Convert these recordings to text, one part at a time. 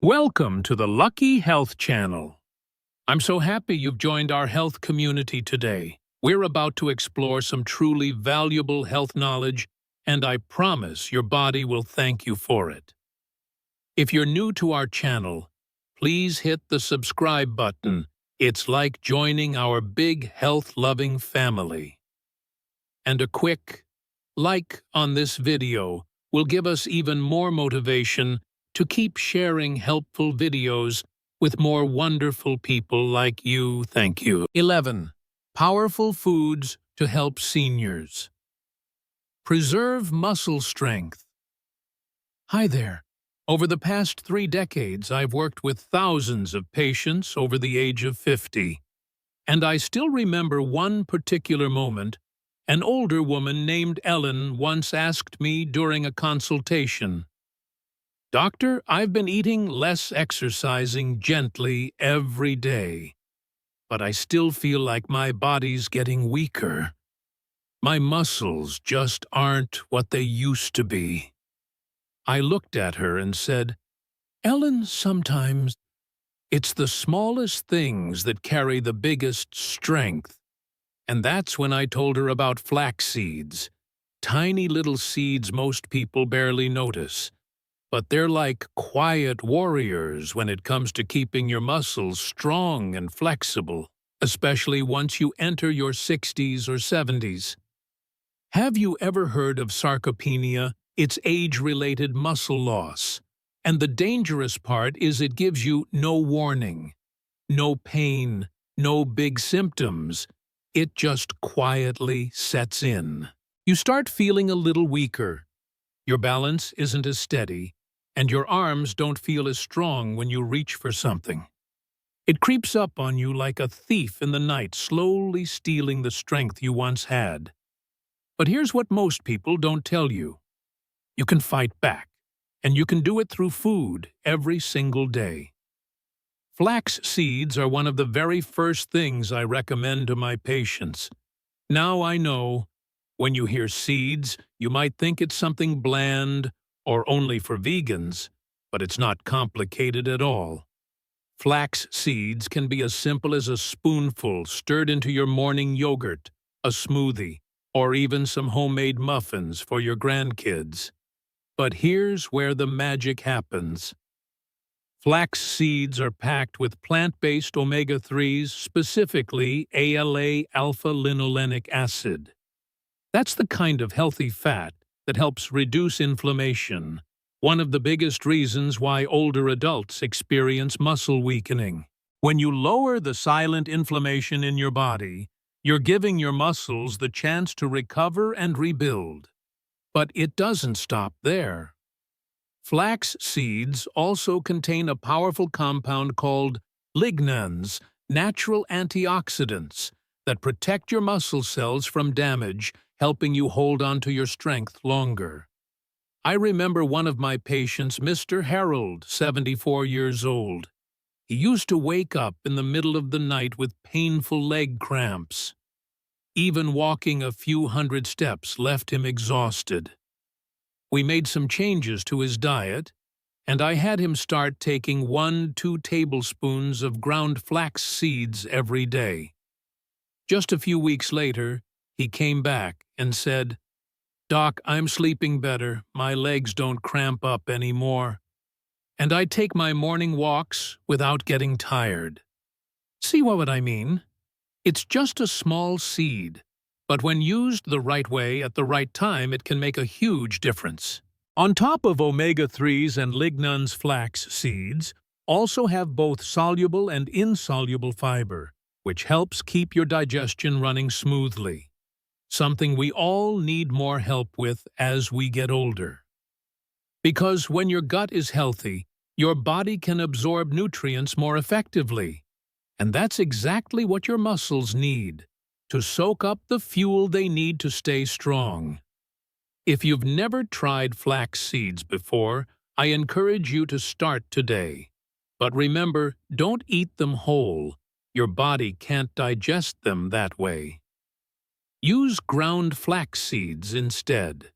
Welcome to the Lucky Health Channel. I'm so happy you've joined our health community today. We're about to explore some truly valuable health knowledge, and I promise your body will thank you for it. If you're new to our channel, please hit the subscribe button. It's like joining our big health-loving family. And a quick like on this video will give us even more motivation to keep sharing helpful videos with more wonderful people like you. Thank you. 11. Powerful foods to help seniors. Preserve muscle strength. Hi there. Over the past 3 decades, I've worked with thousands of patients over the age of 50. And I still remember one particular moment. An older woman named Ellen once asked me during a consultation, "Doctor, I've been eating less, exercising gently every day, but I still feel like my body's getting weaker. My muscles just aren't what they used to be." I looked at her and said, "Ellen, sometimes it's the smallest things that carry the biggest strength." And that's when I told her about flax seeds. Tiny little seeds most people barely notice. But they're like quiet warriors when it comes to keeping your muscles strong and flexible, especially once you enter your 60s or 70s. Have you ever heard of sarcopenia? It's age-related muscle loss. And the dangerous part is it gives you no warning, no pain, no big symptoms. It just quietly sets in. You start feeling a little weaker. Your balance isn't as steady, and your arms don't feel as strong when you reach for something. It creeps up on you like a thief in the night, slowly stealing the strength you once had. But here's what most people don't tell you. You can fight back, and you can do it through food every single day. Flax seeds are one of the very first things I recommend to my patients. Now I know, when you hear seeds, you might think it's something bland or only for vegans, but it's not complicated at all. Flax seeds can be as simple as a spoonful stirred into your morning yogurt, a smoothie, or even some homemade muffins for your grandkids. But here's where the magic happens. Flax seeds are packed with plant-based omega-3s, specifically ALA alpha-linolenic acid. That's the kind of healthy fat that helps reduce inflammation, one of the biggest reasons why older adults experience muscle weakening. When you lower the silent inflammation in your body, you're giving your muscles the chance to recover and rebuild. But it doesn't stop there. Flax seeds also contain a powerful compound called lignans, natural antioxidants, that protect your muscle cells from damage, helping you hold on to your strength longer. I remember one of my patients, Mr. Harold, 74 years old. He used to wake up in the middle of the night with painful leg cramps. Even walking a few hundred steps left him exhausted. We made some changes to his diet, and I had him start taking 1-2 tablespoons of ground flax seeds every day. Just a few weeks later, he came back and said, "Doc, I'm sleeping better, my legs don't cramp up anymore, and I take my morning walks without getting tired." See what I mean? It's just a small seed. But when used the right way at the right time, it can make a huge difference. On top of omega-3s and lignans, flax seeds also have both soluble and insoluble fiber, which helps keep your digestion running smoothly, something we all need more help with as we get older. Because when your gut is healthy, your body can absorb nutrients more effectively, and that's exactly what your muscles need, to soak up the fuel they need to stay strong. If you've never tried flax seeds before, I encourage you to start today. But remember, don't eat them whole. Your body can't digest them that way. Use ground flax seeds instead.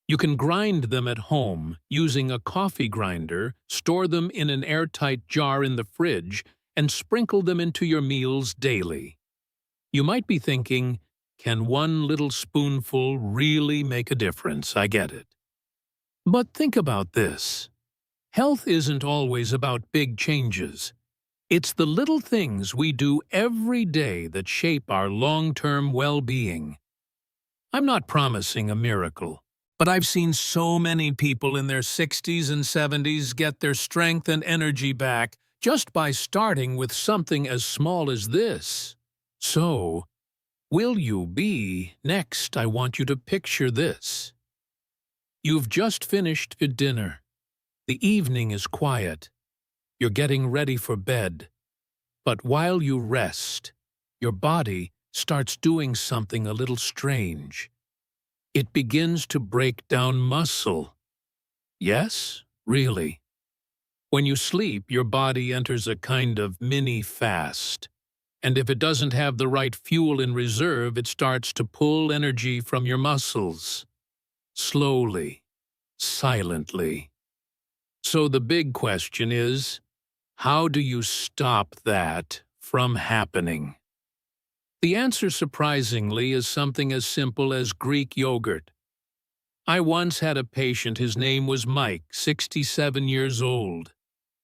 You can grind them at home using a coffee grinder, store them in an airtight jar in the fridge, and sprinkle them into your meals daily. You might be thinking, can one little spoonful really make a difference? I get it. But think about this. Health isn't always about big changes. It's the little things we do every day that shape our long-term well-being. I'm not promising a miracle, but I've seen so many people in their 60s and 70s get their strength and energy back just by starting with something as small as this. So, will you be? Next, I want you to picture this. You've just finished your dinner. The evening is quiet. You're getting ready for bed. But while you rest, your body starts doing something a little strange. It begins to break down muscle. Yes, really. When you sleep, your body enters a kind of mini fast. And if it doesn't have the right fuel in reserve, it starts to pull energy from your muscles. Slowly, silently. So the big question is, how do you stop that from happening? The answer, surprisingly, is something as simple as Greek yogurt. I once had a patient, his name was Mike, 67 years old.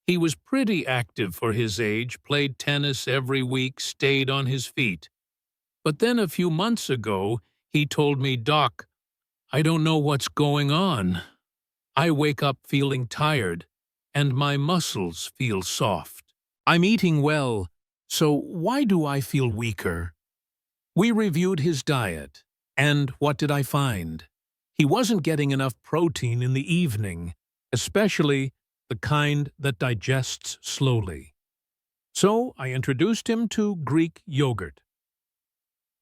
He was pretty active for his age, played tennis every week, stayed on his feet. But then a few months ago, he told me, "Doc, I don't know what's going on. I wake up feeling tired, and my muscles feel soft. I'm eating well, so why do I feel weaker?" We reviewed his diet, and what did I find? He wasn't getting enough protein in the evening, especially the kind that digests slowly. So I introduced him to Greek yogurt.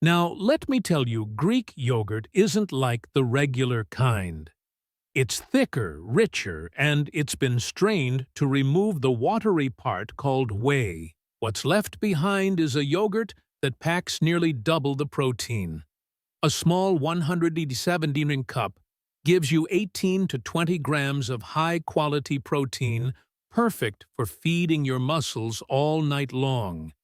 Now, let me tell you, Greek yogurt isn't like the regular kind. It's thicker, richer, and it's been strained to remove the watery part called whey. What's left behind is a yogurt that packs nearly double the protein. A small 170 cup gives you 18 to 20 grams of high-quality protein, perfect for feeding your muscles all night long.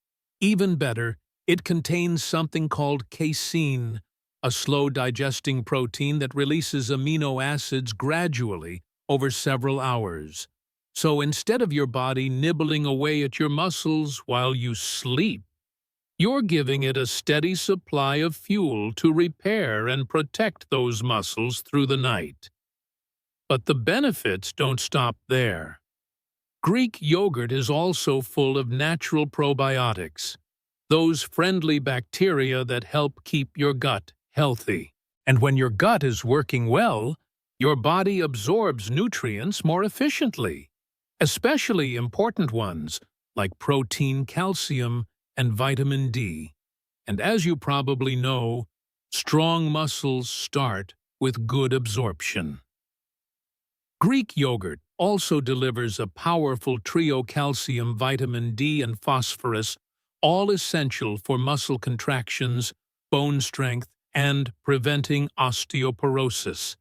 Even better, it contains something called casein, a slow-digesting protein that releases amino acids gradually over several hours. So instead of your body nibbling away at your muscles while you sleep, you're giving it a steady supply of fuel to repair and protect those muscles through the night. But the benefits don't stop there. Greek yogurt is also full of natural probiotics, those friendly bacteria that help keep your gut healthy. And when your gut is working well, your body absorbs nutrients more efficiently, especially important ones like protein, calcium, and vitamin D. And as you probably know, strong muscles start with good absorption. Greek yogurt also delivers a powerful trio: calcium, vitamin D, and phosphorus, all essential for muscle contractions, bone strength, and preventing osteoporosis.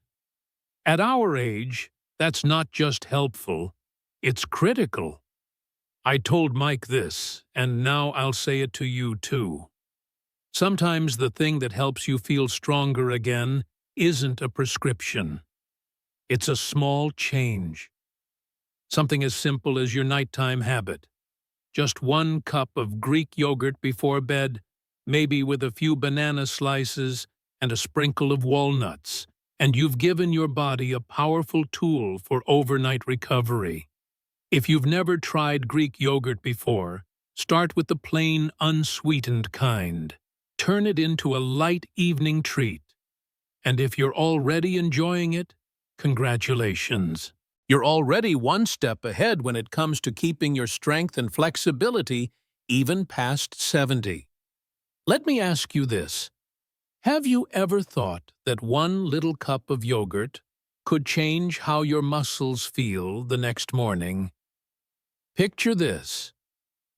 At our age, that's not just helpful, it's critical. I told Mike this, and now I'll say it to you too. Sometimes the thing that helps you feel stronger again isn't a prescription. It's a small change. Something as simple as your nighttime habit. Just 1 cup of Greek yogurt before bed, maybe with a few banana slices and a sprinkle of walnuts, and you've given your body a powerful tool for overnight recovery. If you've never tried Greek yogurt before, start with the plain, unsweetened kind. Turn it into a light evening treat. And if you're already enjoying it, congratulations. You're already one step ahead when it comes to keeping your strength and flexibility even past 70. Let me ask you this. Have you ever thought that 1 little cup of yogurt could change how your muscles feel the next morning? Picture this.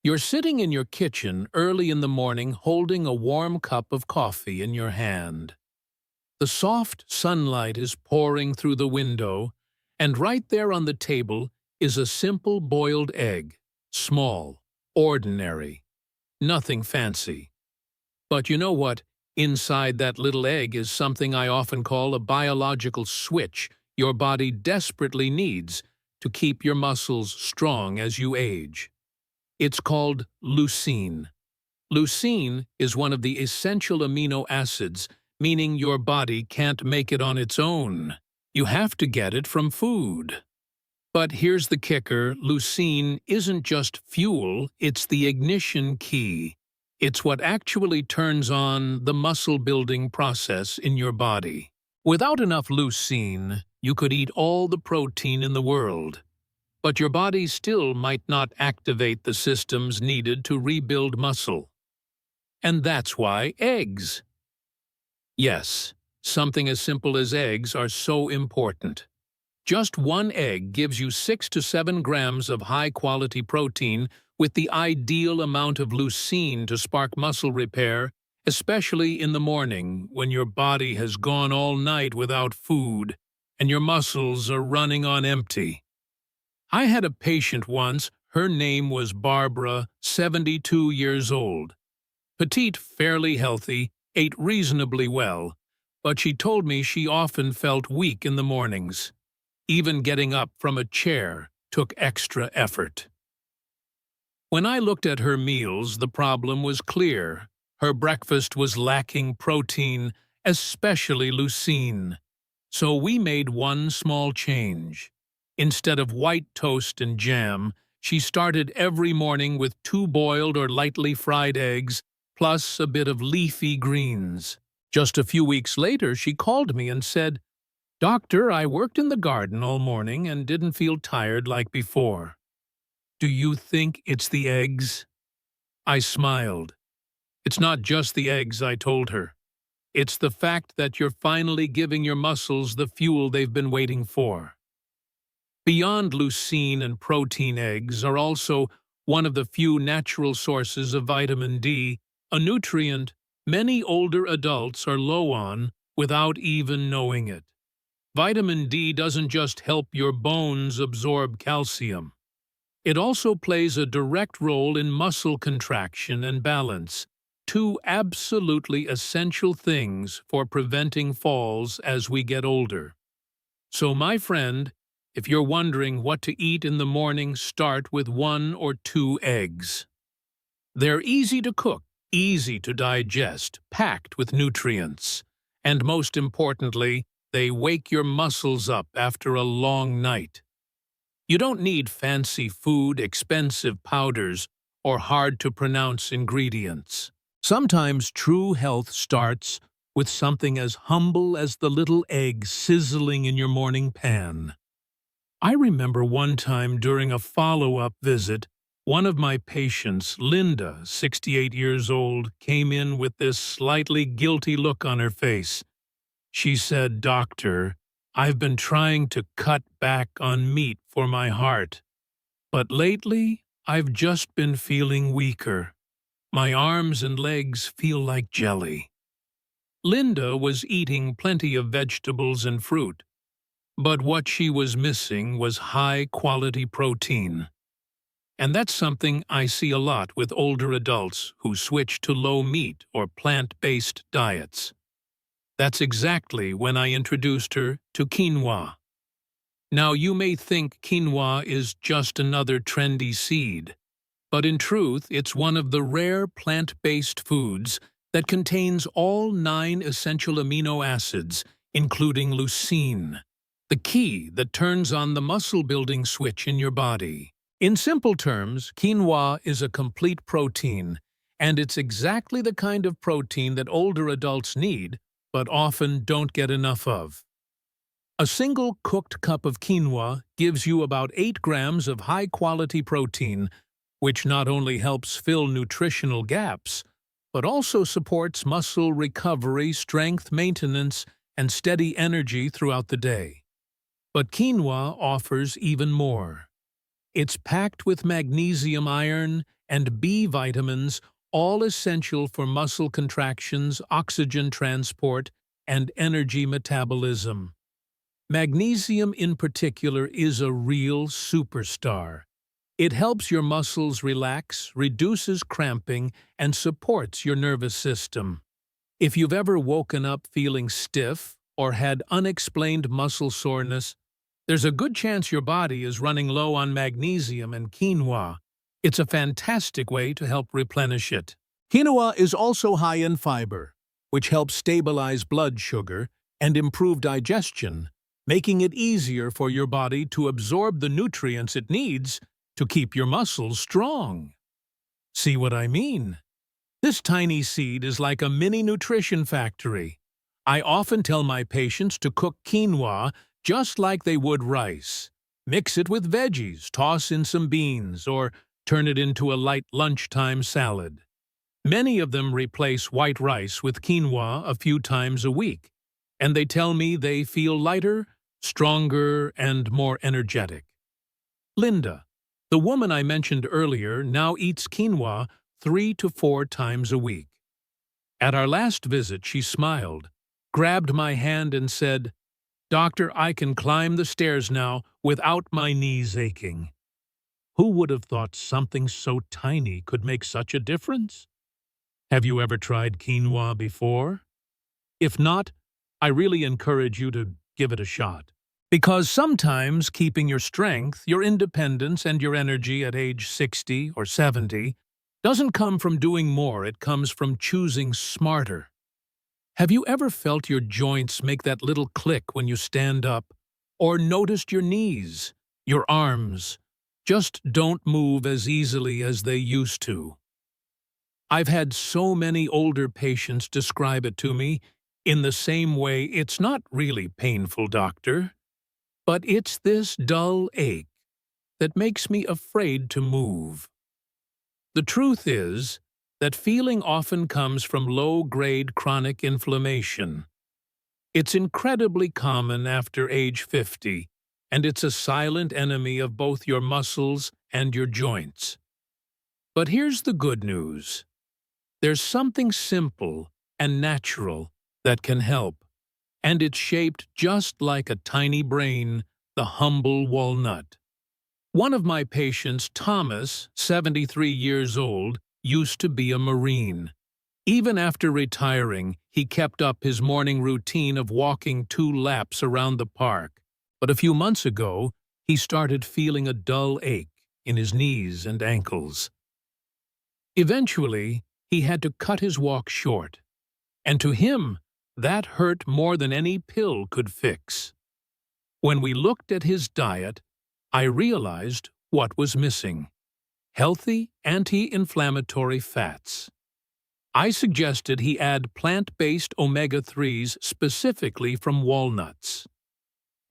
You're sitting in your kitchen early in the morning holding a warm cup of coffee in your hand. The soft sunlight is pouring through the window, and right there on the table is a simple boiled egg, small, ordinary, nothing fancy. But you know what? Inside that little egg is something I often call a biological switch your body desperately needs to keep your muscles strong as you age. It's called leucine. Leucine is one of the essential amino acids, meaning your body can't make it on its own. You have to get it from food. But here's the kicker: leucine isn't just fuel, it's the ignition key. It's what actually turns on the muscle-building process in your body. Without enough leucine, you could eat all the protein in the world, but your body still might not activate the systems needed to rebuild muscle. And that's why eggs. Yes, something as simple as eggs are so important. Just one egg gives you 6 to 7 grams of high-quality protein with the ideal amount of leucine to spark muscle repair, especially in the morning when your body has gone all night without food and your muscles are running on empty. I had a patient once. Her name was Barbara, 72 years old. Petite, fairly healthy, ate reasonably well, but she told me she often felt weak in the mornings. Even getting up from a chair took extra effort. When I looked at her meals, the problem was clear. Her breakfast was lacking protein, especially leucine. So we made one small change. Instead of white toast and jam, she started every morning with 2 boiled or lightly fried eggs, plus a bit of leafy greens. Just a few weeks later, she called me and said, "Doctor, I worked in the garden all morning and didn't feel tired like before. Do you think it's the eggs?" I smiled. "It's not just the eggs," I told her. "It's the fact that you're finally giving your muscles the fuel they've been waiting for." Beyond leucine and protein, eggs are also one of the few natural sources of vitamin D, a nutrient many older adults are low on without even knowing it. Vitamin D doesn't just help your bones absorb calcium. It also plays a direct role in muscle contraction and balance, 2 absolutely essential things for preventing falls as we get older. So, my friend, if you're wondering what to eat in the morning, start with 1 or 2 eggs. They're easy to cook, easy to digest, packed with nutrients, and most importantly, they wake your muscles up after a long night. You don't need fancy food, expensive powders, or hard-to-pronounce ingredients. Sometimes true health starts with something as humble as the little egg sizzling in your morning pan. I remember one time during a follow-up visit, one of my patients, Linda, 68 years old, came in with this slightly guilty look on her face. She said, "Doctor, I've been trying to cut back on meat for my heart, but lately I've just been feeling weaker. My arms and legs feel like jelly." Linda was eating plenty of vegetables and fruit, but what she was missing was high-quality protein. And that's something I see a lot with older adults who switch to low-meat or plant-based diets. That's exactly when I introduced her to quinoa. Now, you may think quinoa is just another trendy seed, but in truth, it's one of the rare plant-based foods that contains all 9 essential amino acids, including leucine, the key that turns on the muscle-building switch in your body. In simple terms, quinoa is a complete protein, and it's exactly the kind of protein that older adults need, but often don't get enough of. A single cooked cup of quinoa gives you about 8 grams of high-quality protein, which not only helps fill nutritional gaps, but also supports muscle recovery, strength maintenance, and steady energy throughout the day. But quinoa offers even more. It's packed with magnesium, iron, and B vitamins, all essential for muscle contractions, oxygen transport, and energy metabolism. Magnesium in particular is a real superstar. It helps your muscles relax, reduces cramping, and supports your nervous system. If you've ever woken up feeling stiff or had unexplained muscle soreness, there's a good chance your body is running low on magnesium, and quinoa. It's a fantastic way to help replenish it. Quinoa is also high in fiber, which helps stabilize blood sugar and improve digestion, making it easier for your body to absorb the nutrients it needs to keep your muscles strong. See what I mean? This tiny seed is like a mini nutrition factory. I often tell my patients to cook quinoa just like they would rice. Mix it with veggies, toss in some beans, or turn it into a light lunchtime salad. Many of them replace white rice with quinoa a few times a week, and they tell me they feel lighter, stronger, and more energetic. Linda, the woman I mentioned earlier, now eats quinoa 3 to 4 times a week. At our last visit, she smiled, grabbed my hand, and said, "Doctor, I can climb the stairs now without my knees aching." Who would have thought something so tiny could make such a difference? Have you ever tried quinoa before? If not, I really encourage you to give it a shot. Because sometimes keeping your strength, your independence, and your energy at age 60 or 70 doesn't come from doing more, it comes from choosing smarter. Have you ever felt your joints make that little click when you stand up? Or noticed your knees, your arms, just don't move as easily as they used to? I've had so many older patients describe it to me in the same way. It's not really painful, doctor, but it's this dull ache that makes me afraid to move. The truth is that feeling often comes from low-grade chronic inflammation. It's incredibly common after age 50, and it's a silent enemy of both your muscles and your joints. But here's the good news. There's something simple and natural that can help, and it's shaped just like a tiny brain, the humble walnut. One of my patients, Thomas, 73 years old, used to be a Marine. Even after retiring, he kept up his morning routine of walking 2 laps around the park. But a few months ago, he started feeling a dull ache in his knees and ankles. Eventually, he had to cut his walk short, and to him, that hurt more than any pill could fix. When we looked at his diet, I realized what was missing: healthy, anti-inflammatory fats. I suggested he add plant-based omega-3s specifically from walnuts.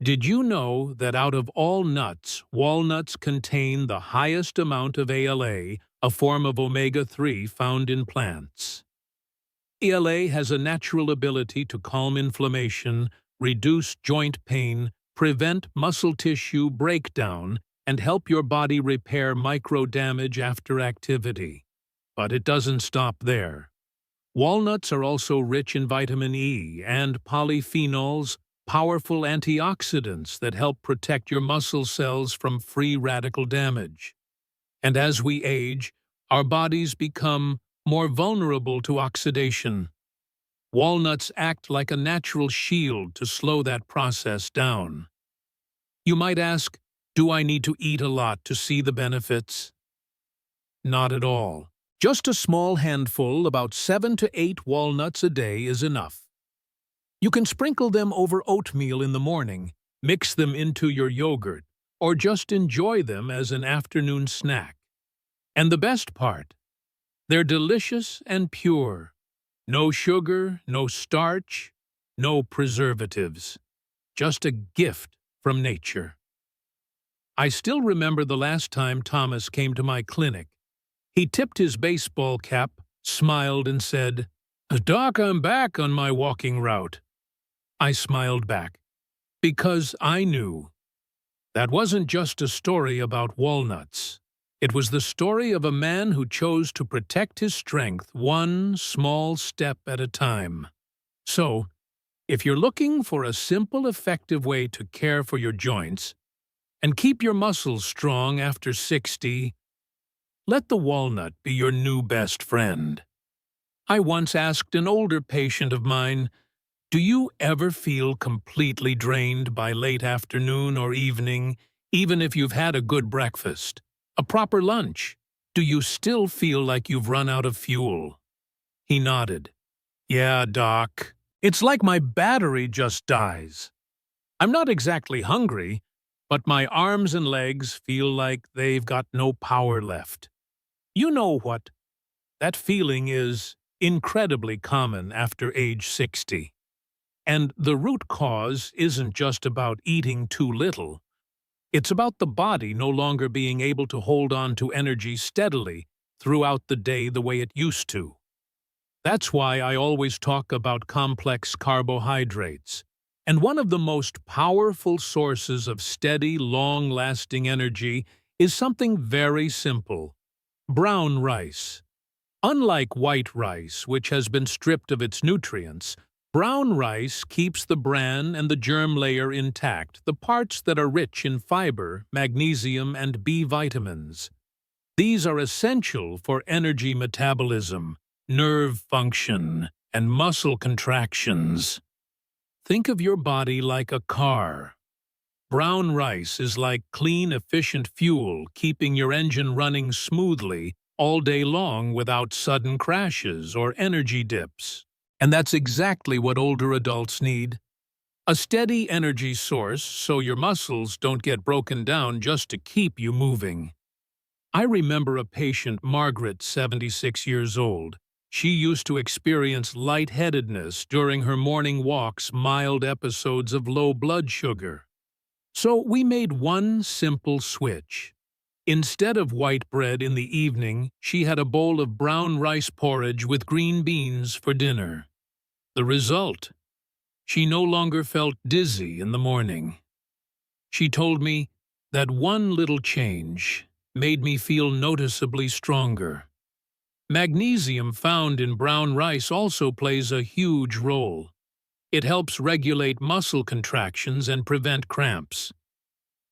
Did you know that out of all nuts, walnuts contain the highest amount of ALA, a form of omega-3 found in plants? ALA has a natural ability to calm inflammation, reduce joint pain, prevent muscle tissue breakdown, and help your body repair micro-damage after activity. But it doesn't stop there. Walnuts are also rich in vitamin E and polyphenols, powerful antioxidants that help protect your muscle cells from free radical damage. And as we age, our bodies become more vulnerable to oxidation. Walnuts act like a natural shield to slow that process down. You might ask, do I need to eat a lot to see the benefits? Not at all. Just a small handful, about 7 to 8 walnuts a day, is enough. You can sprinkle them over oatmeal in the morning, mix them into your yogurt, or just enjoy them as an afternoon snack. And the best part, they're delicious and pure. No sugar, no starch, no preservatives. Just a gift from nature. I still remember the last time Thomas came to my clinic. He tipped his baseball cap, smiled, and said, "Doc, I'm back on my walking route." I smiled back, because I knew that wasn't just a story about walnuts. It was the story of a man who chose to protect his strength one small step at a time. So, If you're looking for a simple, effective way to care for your joints and keep your muscles strong after 60, let the walnut be your new best friend. I once asked an older patient of mine, "Do you ever feel completely drained by late afternoon or evening, even if you've had a good breakfast, a proper lunch? Do you still feel like you've run out of fuel?" He nodded. "Yeah, doc. It's like my battery just dies. I'm not exactly hungry, but my arms and legs feel like they've got no power left." You know what? That feeling is incredibly common after age 60. And the root cause isn't just about eating too little. It's about the body no longer being able to hold on to energy steadily throughout the day the way it used to. That's why I always talk about complex carbohydrates. And one of the most powerful sources of steady, long-lasting energy is something very simple: brown rice. Unlike white rice, which has been stripped of its nutrients, brown rice keeps the bran and the germ layer intact, the parts that are rich in fiber, magnesium, and B vitamins. These are essential for energy metabolism, nerve function, and muscle contractions. Think of your body like a car. Brown rice is like clean, efficient fuel, keeping your engine running smoothly all day long without sudden crashes or energy dips. And that's exactly what older adults need. A steady energy source so your muscles don't get broken down just to keep you moving. I remember a patient, Margaret, 76 years old. She used to experience lightheadedness during her morning walks, mild episodes of low blood sugar. So we made one simple switch. Instead of white bread in the evening, she had a bowl of brown rice porridge with green beans for dinner. The result? She no longer felt dizzy in the morning. She told me that one little change made me feel noticeably stronger. Magnesium found in brown rice also plays a huge role. It helps regulate muscle contractions and prevent cramps.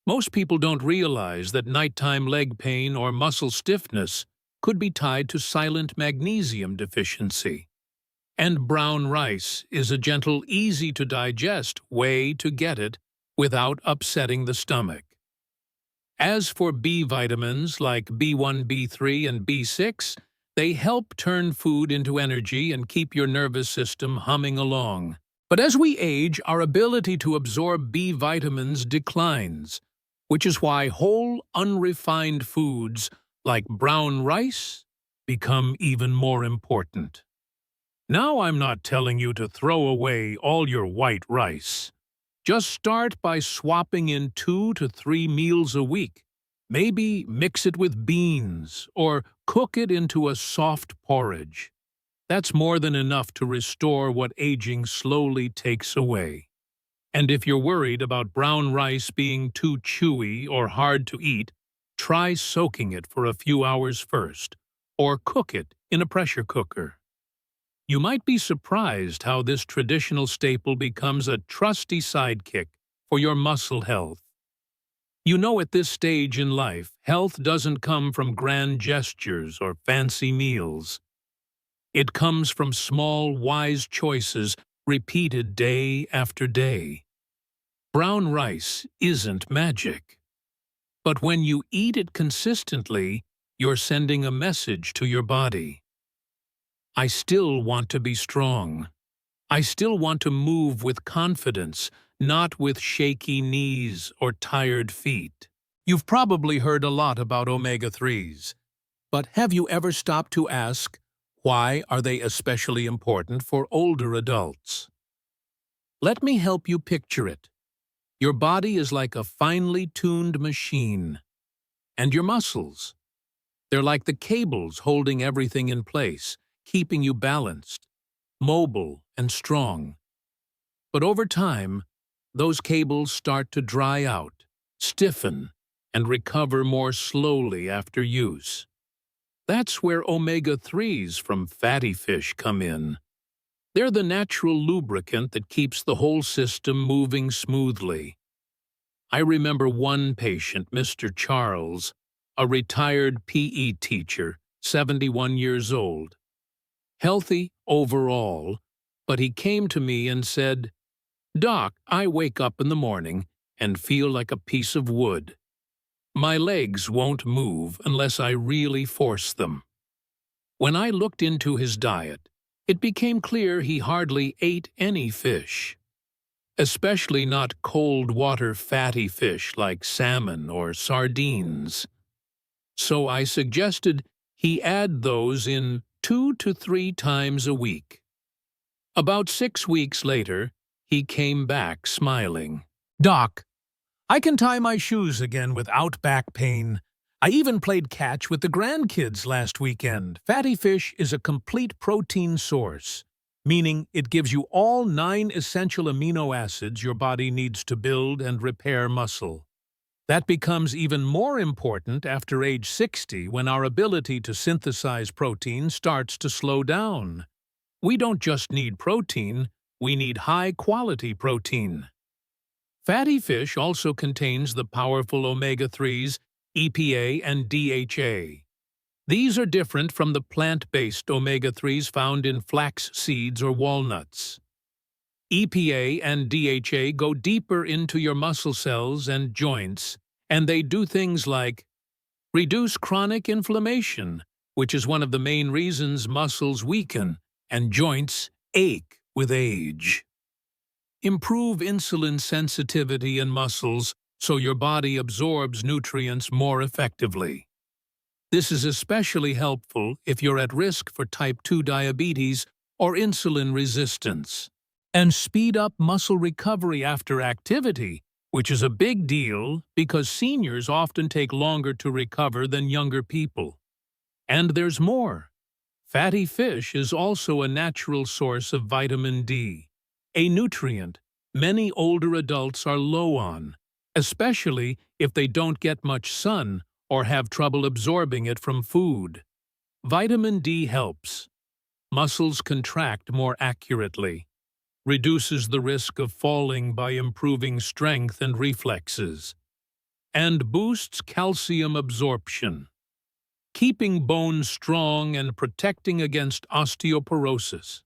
Most people don't realize that nighttime leg pain or muscle stiffness could be tied to silent magnesium deficiency. And brown rice is a gentle, easy-to-digest way to get it without upsetting the stomach. As for B vitamins like B1, B3, and B6, they help turn food into energy and keep your nervous system humming along. But as we age, our ability to absorb B vitamins declines, which is why whole, unrefined foods like brown rice become even more important. Now I'm not telling you to throw away all your white rice. Just start by swapping in 2 to 3 meals a week. Maybe mix it with beans or cook it into a soft porridge. That's more than enough to restore what aging slowly takes away. And if you're worried about brown rice being too chewy or hard to eat, try soaking it for a few hours first, or cook it in a pressure cooker. You might be surprised how this traditional staple becomes a trusty sidekick for your muscle health. You know, at this stage in life, health doesn't come from grand gestures or fancy meals. It comes from small, wise choices repeated day after day. Brown rice isn't magic. But when you eat it consistently, you're sending a message to your body. I still want to be strong. I still want to move with confidence, not with shaky knees or tired feet. You've probably heard a lot about omega-3s, but have you ever stopped to ask, why are they especially important for older adults? Let me help you picture it. Your body is like a finely tuned machine. And your muscles, they're like the cables holding everything in place, keeping you balanced, mobile, and strong. But over time, those cables start to dry out, stiffen, and recover more slowly after use. That's where omega-3s from fatty fish come in. They're the natural lubricant that keeps the whole system moving smoothly. I remember one patient, Mr. Charles, a retired PE teacher, 71 years old. Healthy overall, but he came to me and said, "Doc, I wake up in the morning and feel like a piece of wood. My legs won't move unless I really force them." When I looked into his diet, it became clear he hardly ate any fish, especially not cold water fatty fish like salmon or sardines. So I suggested he add those in 2 to 3 times a week. About 6 weeks later, he came back smiling. "Doc, I can tie my shoes again without back pain. I even played catch with the grandkids last weekend." Fatty fish is a complete protein source, meaning it gives you all 9 essential amino acids your body needs to build and repair muscle. That becomes even more important after age 60 when our ability to synthesize protein starts to slow down. We don't just need protein, we need high-quality protein. Fatty fish also contains the powerful omega-3s, EPA and DHA. These are different from the plant-based omega-3s found in flax seeds or walnuts. EPA and DHA go deeper into your muscle cells and joints, and they do things like reduce chronic inflammation, which is one of the main reasons muscles weaken and joints ache with age. Improve insulin sensitivity in muscles so your body absorbs nutrients more effectively. This is especially helpful if you're at risk for type 2 diabetes or insulin resistance. And speed up muscle recovery after activity, which is a big deal because seniors often take longer to recover than younger people. And there's more. Fatty fish is also a natural source of vitamin D, a nutrient many older adults are low on, especially if they don't get much sun or have trouble absorbing it from food. Vitamin D helps muscles contract more accurately, reduces the risk of falling by improving strength and reflexes, and boosts calcium absorption, keeping bones strong and protecting against osteoporosis.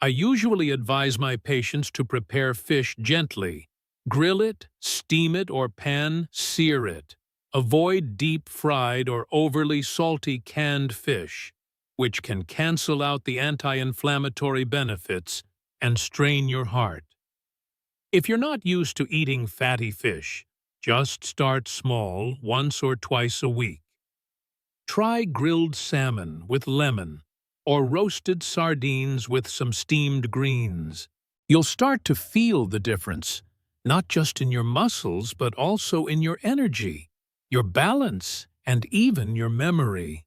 I usually advise my patients to prepare fish gently. Grill it, steam it, or pan-sear it. Avoid deep-fried or overly salty canned fish, which can cancel out the anti-inflammatory benefits and strain your heart. If you're not used to eating fatty fish, just start small, once or twice a week. Try grilled salmon with lemon or roasted sardines with some steamed greens. You'll start to feel the difference, not just in your muscles but also in your energy, your balance, and even your memory.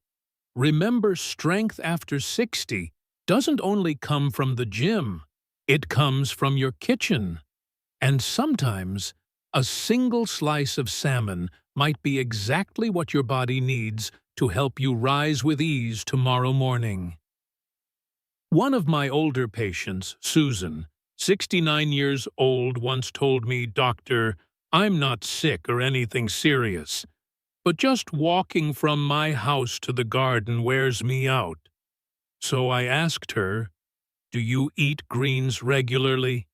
Remember, strength after 60 doesn't only come from the gym, it comes from your kitchen. And sometimes, a single slice of salmon might be exactly what your body needs to help you rise with ease tomorrow morning. One of my older patients, Susan, 69 years old, once told me, "Doctor, I'm not sick or anything serious, but just walking from my house to the garden wears me out." So I asked her, "Do you eat greens regularly?"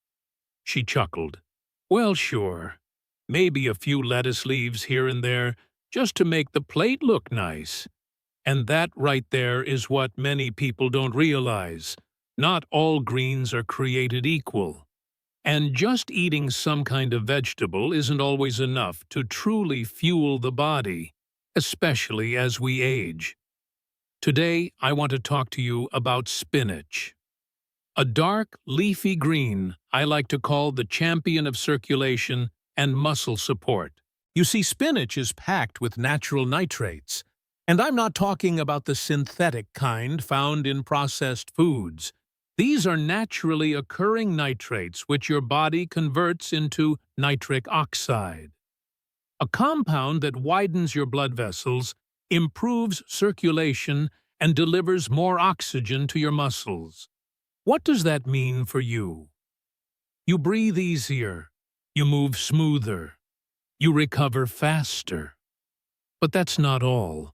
She chuckled. "Well, sure. Maybe a few lettuce leaves here and there, just to make the plate look nice." And that right there is what many people don't realize. Not all greens are created equal. And just eating some kind of vegetable isn't always enough to truly fuel the body, especially as we age. Today, I want to talk to you about spinach. A dark, leafy green I like to call the champion of circulation and muscle support. You see, spinach is packed with natural nitrates. And I'm not talking about the synthetic kind found in processed foods. These are naturally occurring nitrates which your body converts into nitric oxide, a compound that widens your blood vessels, improves circulation, and delivers more oxygen to your muscles. What does that mean for you? You breathe easier, you move smoother, you recover faster. But that's not all.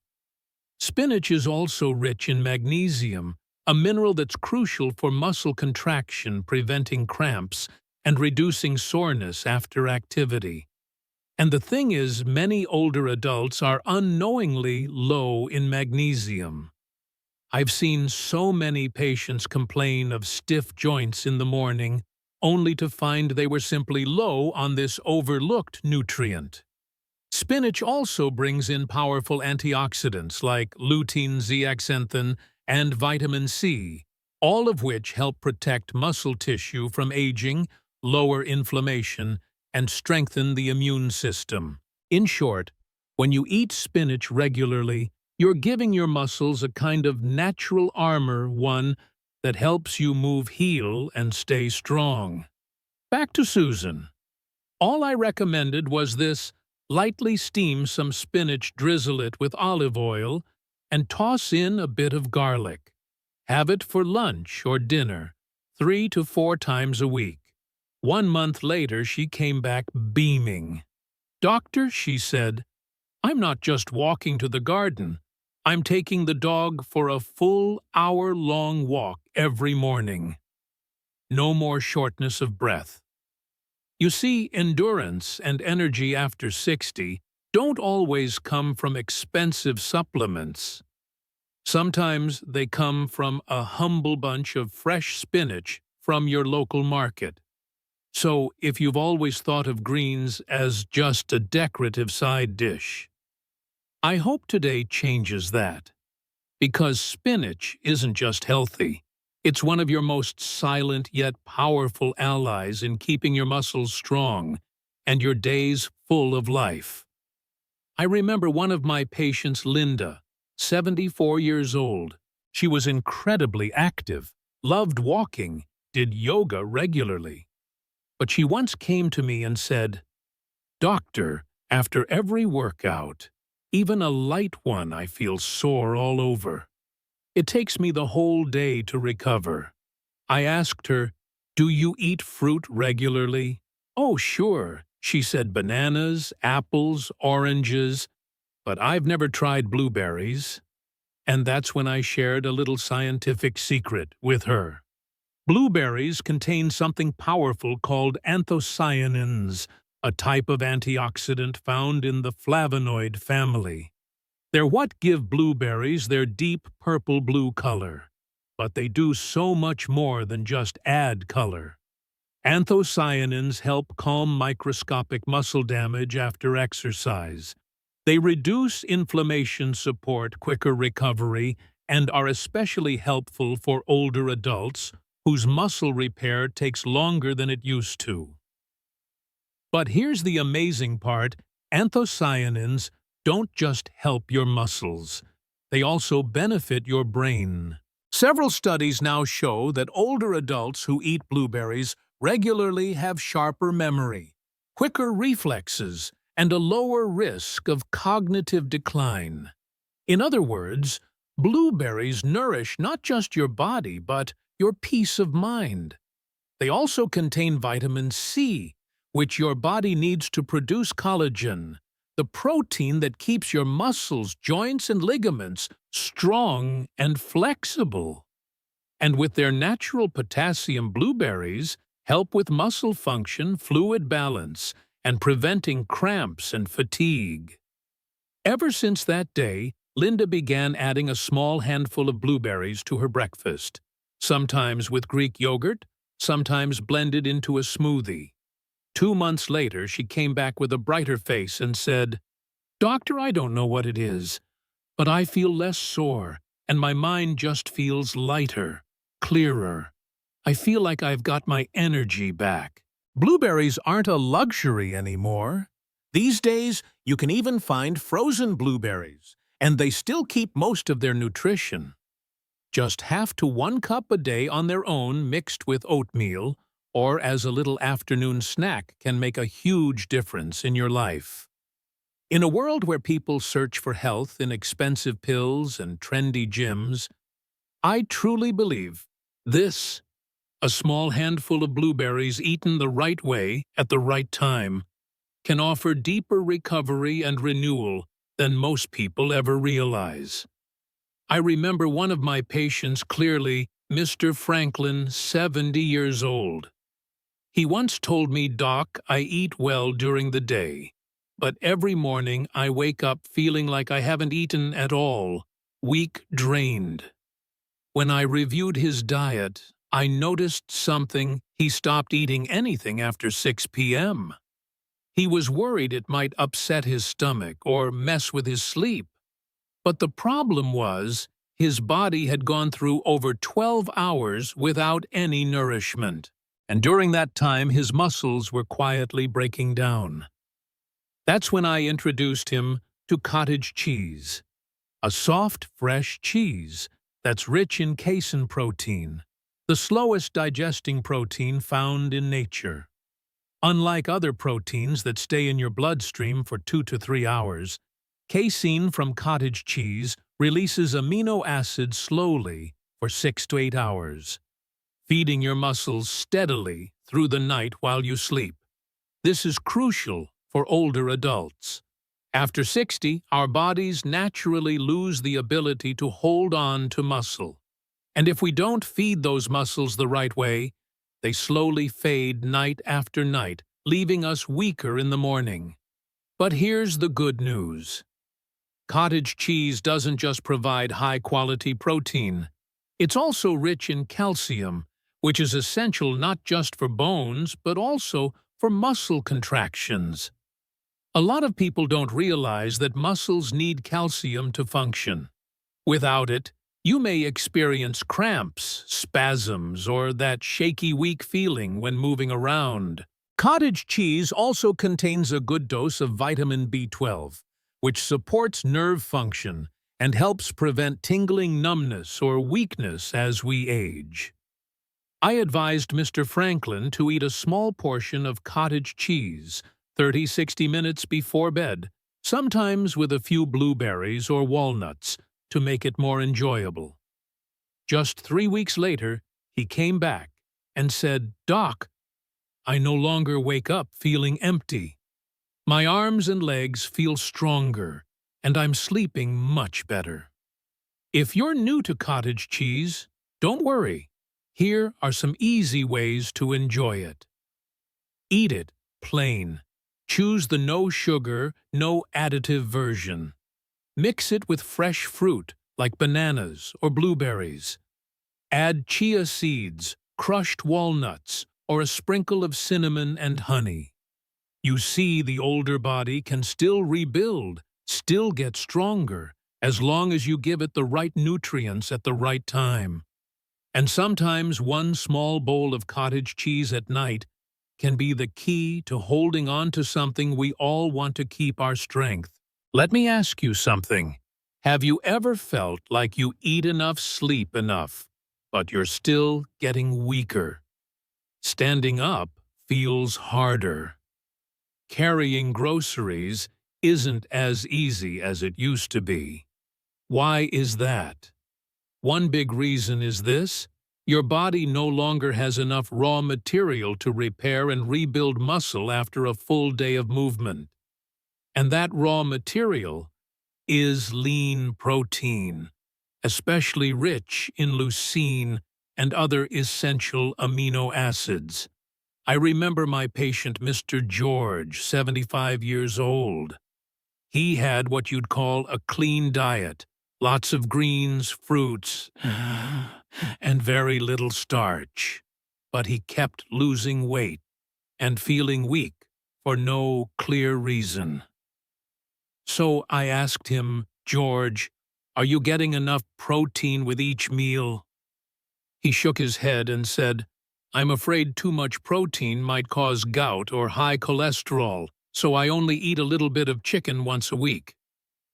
Spinach is also rich in magnesium, a mineral that's crucial for muscle contraction, preventing cramps, and reducing soreness after activity. And the thing is, many older adults are unknowingly low in magnesium. I've seen so many patients complain of stiff joints in the morning, only to find they were simply low on this overlooked nutrient. Spinach also brings in powerful antioxidants like lutein, zeaxanthin, and vitamin C, all of which help protect muscle tissue from aging, lower inflammation, and strengthen the immune system. In short, when you eat spinach regularly, you're giving your muscles a kind of natural armor, one that helps you move, heal, and stay strong. Back to Susan. All I recommended was this: lightly steam some spinach, drizzle it with olive oil, and toss in a bit of garlic. Have it for lunch or dinner, 3 to 4 times a week. 1 month later, she came back beaming. "Doctor," she said, "I'm not just walking to the garden. I'm taking the dog for a full hour-long walk every morning." No more shortness of breath. You see, endurance and energy after 60 don't always come from expensive supplements. Sometimes they come from a humble bunch of fresh spinach from your local market. So, if you've always thought of greens as just a decorative side dish, I hope today changes that. Because spinach isn't just healthy. It's one of your most silent yet powerful allies in keeping your muscles strong and your days full of life. I remember one of my patients, Linda, 74 years old. She was incredibly active, loved walking, did yoga regularly. But she once came to me and said, "Doctor, after every workout, even a light one, I feel sore all over. It takes me the whole day to recover." I asked her, "Do you eat fruit regularly?" "Oh, sure," she said, "bananas, apples, oranges, but I've never tried blueberries." And that's when I shared a little scientific secret with her. Blueberries contain something powerful called anthocyanins, a type of antioxidant found in the flavonoid family. They're what give blueberries their deep purple-blue color. But they do so much more than just add color. Anthocyanins help calm microscopic muscle damage after exercise. They reduce inflammation, support quicker recovery, and are especially helpful for older adults whose muscle repair takes longer than it used to. But here's the amazing part: anthocyanins don't just help your muscles. They also benefit your brain. Several studies now show that older adults who eat blueberries regularly have sharper memory, quicker reflexes, and a lower risk of cognitive decline. In other words, blueberries nourish not just your body, but your peace of mind. They also contain vitamin C, which your body needs to produce collagen, the protein that keeps your muscles, joints, and ligaments strong and flexible. And with their natural potassium, blueberries help with muscle function, fluid balance, and preventing cramps and fatigue. Ever since that day, Linda began adding a small handful of blueberries to her breakfast, sometimes with Greek yogurt, sometimes blended into a smoothie. 2 months later, she came back with a brighter face and said, "Doctor, I don't know what it is, but I feel less sore, and my mind just feels lighter, clearer. I feel like I've got my energy back." Blueberries aren't a luxury anymore. These days, you can even find frozen blueberries, and they still keep most of their nutrition. Just half to 1 cup a day on their own, mixed with oatmeal, or as a little afternoon snack, can make a huge difference in your life. In a world where people search for health in expensive pills and trendy gyms, I truly believe this A small handful of blueberries eaten the right way at the right time can offer deeper recovery and renewal than most people ever realize. I remember one of my patients clearly, Mr. Franklin, 70 years old. He once told me, "Doc, I eat well during the day, but every morning I wake up feeling like I haven't eaten at all, weak, drained." When I reviewed his diet, I noticed something. He stopped eating anything after 6 p.m. He was worried it might upset his stomach or mess with his sleep. But the problem was, his body had gone through over 12 hours without any nourishment. And during that time, his muscles were quietly breaking down. That's when I introduced him to cottage cheese, a soft, fresh cheese that's rich in casein protein, the slowest digesting protein found in nature. Unlike other proteins that stay in your bloodstream for 2 to 3 hours, casein from cottage cheese releases amino acids slowly for 6 to 8 hours, feeding your muscles steadily through the night while you sleep. This is crucial for older adults. After 60, our bodies naturally lose the ability to hold on to muscle. And if we don't feed those muscles the right way, they slowly fade night after night, leaving us weaker in the morning. But here's the good news. Cottage cheese doesn't just provide high-quality protein. It's also rich in calcium, which is essential not just for bones, but also for muscle contractions. A lot of people don't realize that muscles need calcium to function. Without it, you may experience cramps, spasms, or that shaky, weak feeling when moving around. Cottage cheese also contains a good dose of vitamin B12, which supports nerve function and helps prevent tingling numbness or weakness as we age. I advised Mr. Franklin to eat a small portion of cottage cheese 30–60 minutes before bed, sometimes with a few blueberries or walnuts to make it more enjoyable. Just 3 weeks later, he came back and said, "Doc, I no longer wake up feeling empty. My arms and legs feel stronger, and I'm sleeping much better." If you're new to cottage cheese, don't worry. Here are some easy ways to enjoy it. Eat it plain. Choose the no sugar, no additive version. Mix it with fresh fruit like bananas or blueberries. Add chia seeds, crushed walnuts, or a sprinkle of cinnamon and honey. You see, the older body can still rebuild, still get stronger, as long as you give it the right nutrients at the right time. And sometimes one small bowl of cottage cheese at night can be the key to holding on to something we all want to keep: our strength. Let me ask you something. Have you ever felt like you eat enough, sleep enough, but you're still getting weaker? Standing up feels harder. Carrying groceries isn't as easy as it used to be. Why is that? One big reason is this: your body no longer has enough raw material to repair and rebuild muscle after a full day of movement. And that raw material is lean protein, especially rich in leucine and other essential amino acids. I remember my patient, Mr. George, 75 years old. He had what you'd call a clean diet, lots of greens, fruits, and very little starch. But he kept losing weight and feeling weak for no clear reason. So I asked him, "George, are you getting enough protein with each meal?" He shook his head and said, "I'm afraid too much protein might cause gout or high cholesterol, so I only eat a little bit of chicken once a week."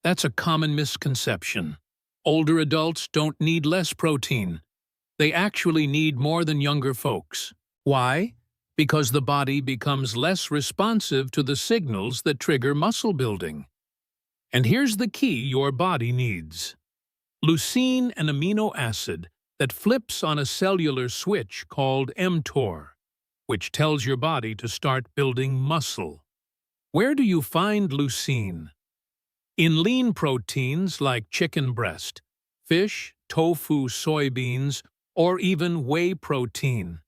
That's a common misconception. Older adults don't need less protein. They actually need more than younger folks. Why? Because the body becomes less responsive to the signals that trigger muscle building. And here's the key your body needs. Leucine, an amino acid that flips on a cellular switch called mTOR, which tells your body to start building muscle. Where do you find leucine? In lean proteins like chicken breast, fish, tofu, soybeans, or even whey protein.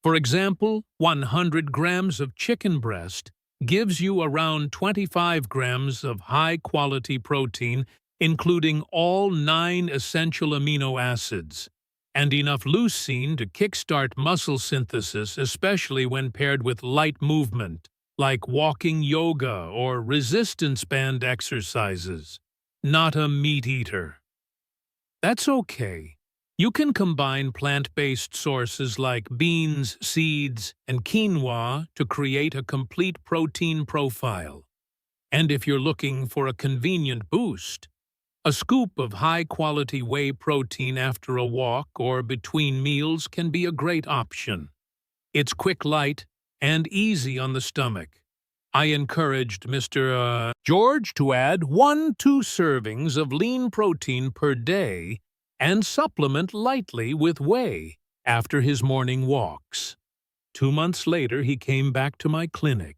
For example, 100 grams of chicken breast gives you around 25 grams of high-quality protein, including all 9 essential amino acids, and enough leucine to kickstart muscle synthesis, especially when paired with light movement, like walking yoga or resistance band exercises. Not a meat eater. That's okay. You can combine plant-based sources like beans, seeds, and quinoa to create a complete protein profile. And if you're looking for a convenient boost, a scoop of high-quality whey protein after a walk or between meals can be a great option. It's quick, light, and easy on the stomach. I encouraged Mr. George to add 1-2 servings of lean protein per day and supplement lightly with whey after his morning walks. 2 months later, he came back to my clinic,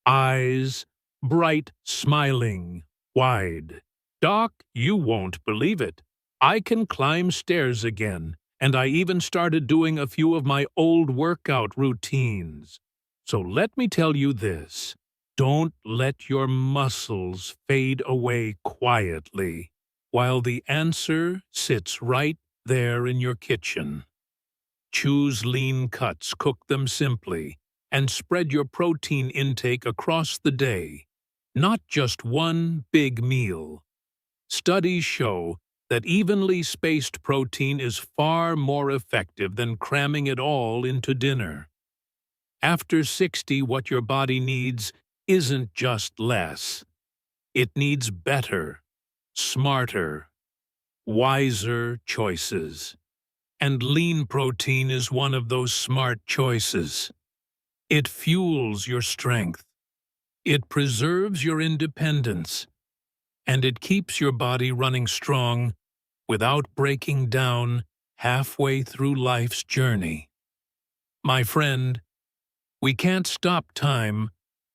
eyes bright, smiling, wide. "Doc, you won't believe it. I can climb stairs again, and I even started doing a few of my old workout routines. So let me tell you this. Don't let your muscles fade away quietly, while the answer sits right there in your kitchen. Choose lean cuts, cook them simply, and spread your protein intake across the day, not just one big meal. Studies show that evenly spaced protein is far more effective than cramming it all into dinner. After 60, what your body needs isn't just less. It needs better, smarter, wiser choices. And lean protein is one of those smart choices. It fuels your strength. It preserves your independence. And it keeps your body running strong without breaking down halfway through life's journey. My friend, we can't stop time,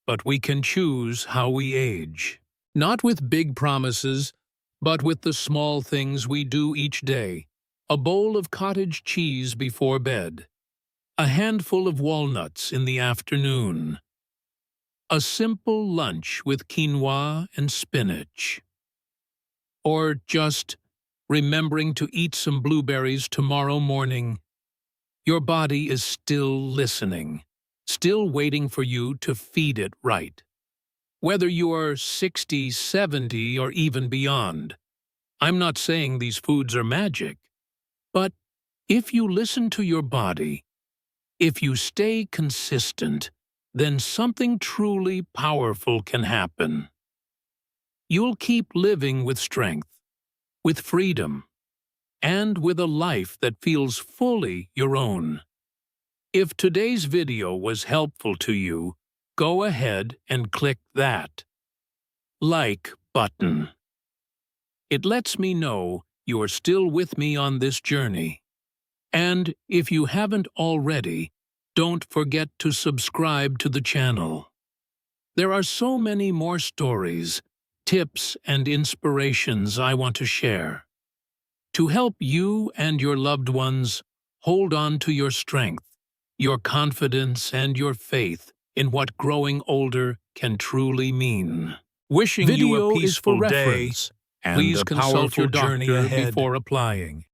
but we can choose how we age. Not with big promises, but with the small things we do each day. A bowl of cottage cheese before bed. A handful of walnuts in the afternoon. A simple lunch with quinoa and spinach. Or just remembering to eat some blueberries tomorrow morning. Your body is still listening, still waiting for you to feed it right. Whether you're 60, 70, or even beyond, I'm not saying these foods are magic. But if you listen to your body, if you stay consistent, then something truly powerful can happen. You'll keep living with strength, with freedom, and with a life that feels fully your own. If today's video was helpful to you, go ahead and click that like button. It lets me know you're still with me on this journey. And if you haven't already, don't forget to subscribe to the channel. There are so many more stories, tips, and inspirations I want to share. To help you and your loved ones hold on to your strength, your confidence, and your faith in what growing older can truly mean. Wishing you a peaceful day. Please consult your doctor before applying.